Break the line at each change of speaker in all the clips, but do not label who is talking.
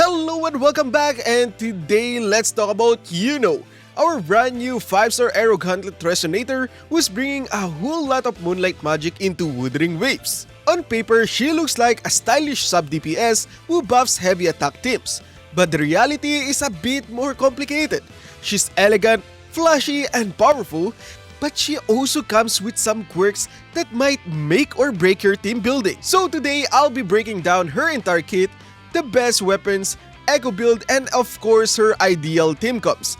Hello and welcome back, and today let's talk about Iuno, our brand new 5-star Arrow Gauntlet Resonator who's bringing a whole lot of moonlight magic into Wuthering waves. On paper, she looks like a stylish sub-DPS who buffs heavy attack teams, but the reality is a bit more complicated. She's elegant, flashy, and powerful, but she also comes with some quirks that might make or break your team building. So today, I'll be breaking down her entire kit, the best weapons, echo build, and of course her ideal team comps.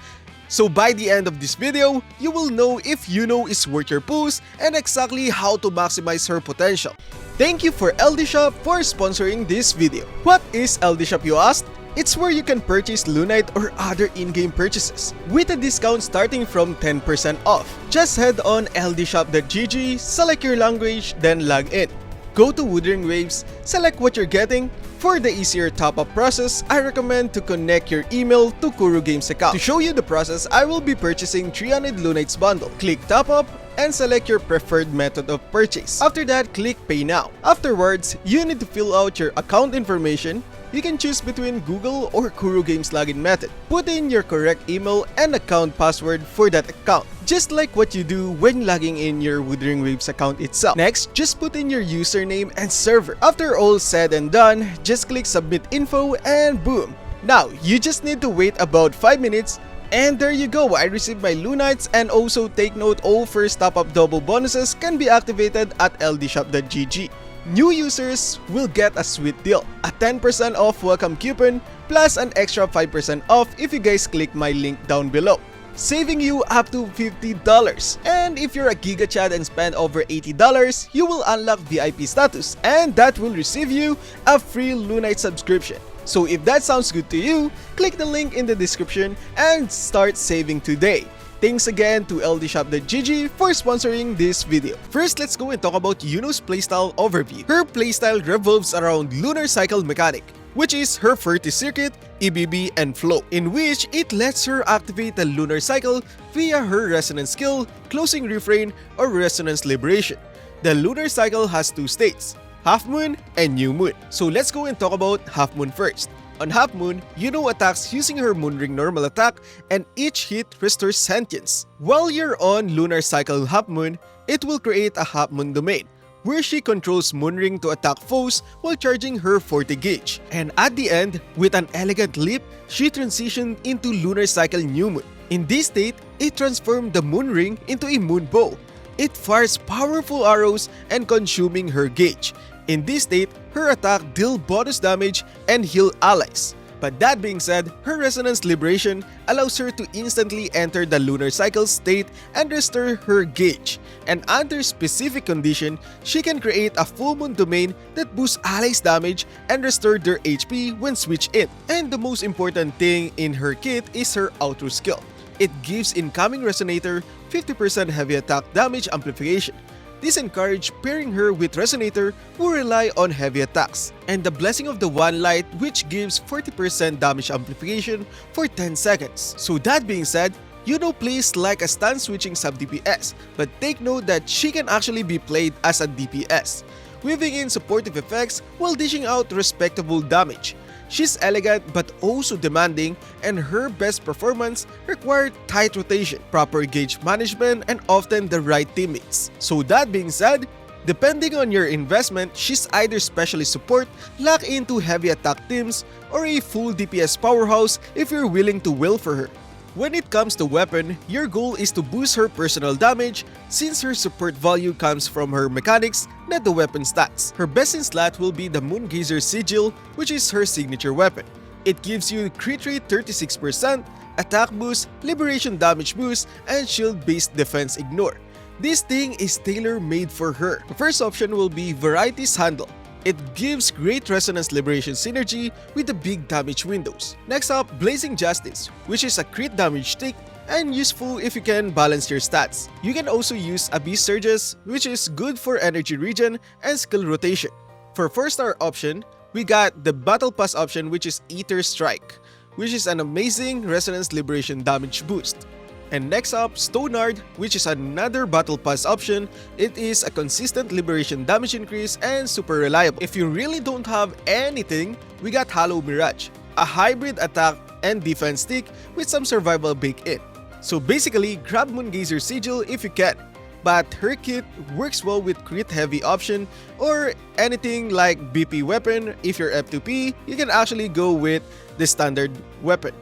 So by the end of this video, you will know if Iuno is worth your boost and exactly how to maximize her potential. Thank you for LD Shop for sponsoring this video. What is LD Shop, you asked? It's where you can purchase Lunite or other in-game purchases with a discount starting from 10% off. Just head on ldshop.gg, select your language, then log in. Go to Wuthering Waves, select what you're getting. For the easier top-up process, I recommend to connect your email to Kuru Games account. To show you the process, I will be purchasing 300 Lunites bundle. Click top up and select your preferred method of purchase. After that, click pay now. Afterwards, you need to fill out your account information. You can choose between Google or Kuru Games login method. Put in your correct email and account password for that account, just like what you do when logging in your Wuthering Waves account itself. Next, just put in your username and server. After all said and done, just click submit info and boom! Now, you just need to wait about 5 minutes. And there you go, I received my Lunites, and also take note, all first top-up double bonuses can be activated at ldshop.gg. New users will get a sweet deal, a 10% off welcome coupon, plus an extra 5% off if you guys click my link down below, saving you up to $50. And if you're a Giga Chad and spend over $80, you will unlock VIP status, and that will receive you a free Lunite subscription. So if that sounds good to you, click the link in the description and start saving today. Thanks again to ldshop.gg for sponsoring this video. First, let's go and talk about Iuno's playstyle overview. Her playstyle revolves around Lunar Cycle mechanic, which is her 40 circuit, EBB, and flow, in which it lets her activate the Lunar Cycle via her Resonance skill, Closing Refrain, or Resonance Liberation. The Lunar Cycle has two states, Half Moon and New Moon. So let's go and talk about Half Moon first. On Half Moon, Iuno attacks using her Moonring normal attack, and each hit restores sentience. While you're on Lunar Cycle Half Moon, it will create a Half Moon domain, where she controls Moonring to attack foes while charging her 40 gauge. And at the end, with an elegant leap, she transitioned into Lunar Cycle New Moon. In this state, it transformed the Moonring into a Moon Bow. It fires powerful arrows and consuming her gauge. In this state, her attack deal bonus damage and heal allies. But that being said, her Resonance Liberation allows her to instantly enter the Lunar Cycle state and restore her gauge. And under specific condition, she can create a full moon domain that boosts allies' damage and restore their HP when switched in. And the most important thing in her kit is her outro skill. It gives incoming Resonator 50% heavy attack damage amplification. This encourages pairing her with Resonator who rely on heavy attacks, and the Blessing of the One Light, which gives 40% damage amplification for 10 seconds. So that being said, Iuno plays like a stun switching sub-DPS, but take note that she can actually be played as a DPS, weaving in supportive effects while dishing out respectable damage. She's elegant but also demanding, and her best performance required tight rotation, proper gauge management, and often the right teammates. So that being said, depending on your investment, she's either specialist support, lock into heavy attack teams, or a full DPS powerhouse if you're willing to will for her. When it comes to weapon, your goal is to boost her personal damage since her support value comes from her mechanics, not the weapon stats. Her best in slot will be the Moongazer Sigil, which is her signature weapon. It gives you crit rate 36%, attack boost, liberation damage boost, and shield-based defense ignore. This thing is tailor-made for her. The first option will be Varieties Handle. It gives great Resonance Liberation synergy with the big damage windows. Next up, Blazing Justice, which is a crit damage tick and useful if you can balance your stats. You can also use Abyss Surges, which is good for energy regen and skill rotation. For 4-star option, we got the Battle Pass option, which is Ether Strike, which is an amazing Resonance Liberation damage boost. And next up, Stonard, which is another battle pass option. It is a consistent liberation damage increase and super reliable. If you really don't have anything, we got Hollow Mirage, a hybrid attack and defense stick with some survival baked in. So basically, grab Moongazer Sigil if you can, but her kit works well with crit heavy option or anything like BP weapon. If you're F2P, you can actually go with the standard weapon.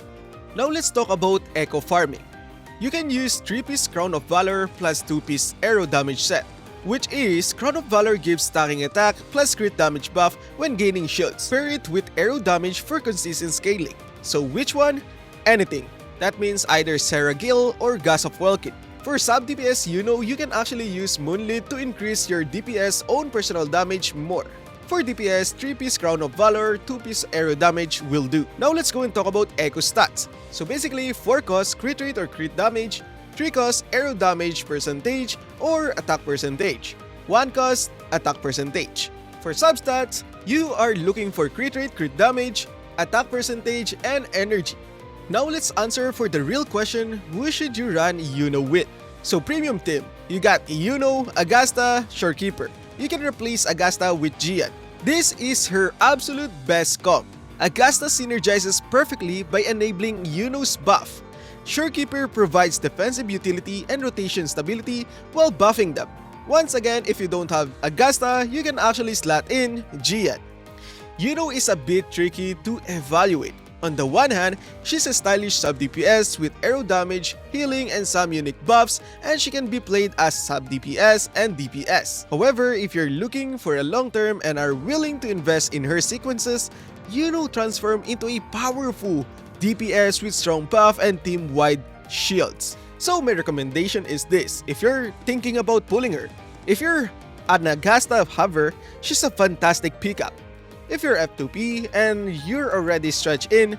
Now let's talk about echo farming. You can use 3-piece Crown of Valor plus 2-piece arrow damage set, which is Crown of Valor gives stacking attack plus crit damage buff when gaining shields. Pair it with arrow damage for consistent scaling. So which one? Anything. That means either Sarah Gale or Gas of Welkin. For sub DPS Iuno, you can actually use Moonlit to increase your DPS own personal damage more. For DPS, 3-piece Crown of Valor, 2-piece arrow damage will do. Now let's go and talk about echo stats. So basically, 4 cost crit rate or crit damage, 3 cost arrow damage percentage or attack percentage, 1 cost attack percentage. For substats, you are looking for crit rate, crit damage, attack percentage, and energy. Now let's answer for the real question, who should you run Iuno with? So premium team, you got Iuno, Agasta, Shorekeeper. You can replace Agasta with Gian. This is her absolute best comp. Agasta synergizes perfectly by enabling Iuno's buff. Shorekeeper provides defensive utility and rotation stability while buffing them. Once again, if you don't have Agasta, you can actually slot in Gian. Iuno is a bit tricky to evaluate. On the one hand, she's a stylish sub-DPS with arrow damage, healing, and some unique buffs, and she can be played as sub-DPS and DPS. However, if you're looking for a long-term and are willing to invest in her sequences, Iuno transform into a powerful DPS with strong buff and team-wide shields. So my recommendation is this, if you're thinking about pulling her. If you're an Agasta Hover, she's a fantastic pickup. If you're F2P and you're already stretched in,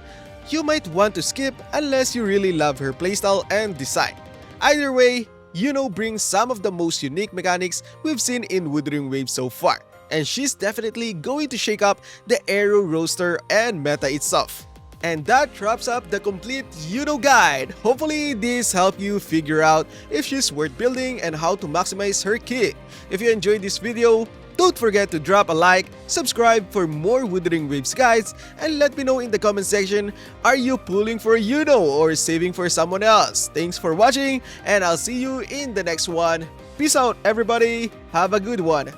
you might want to skip unless you really love her playstyle and design. Either way, Iuno brings some of the most unique mechanics we've seen in Wuthering Waves so far, and she's definitely going to shake up the arrow roster and meta itself. And that wraps up the complete Iuno guide. Hopefully this helped you figure out if she's worth building and how to maximize her kit. If you enjoyed this video, don't forget to drop a like, subscribe for more Wuthering Waves guides, and let me know in the comment section, are you pulling for Iuno or saving for someone else? Thanks for watching, and I'll see you in the next one. Peace out everybody, have a good one.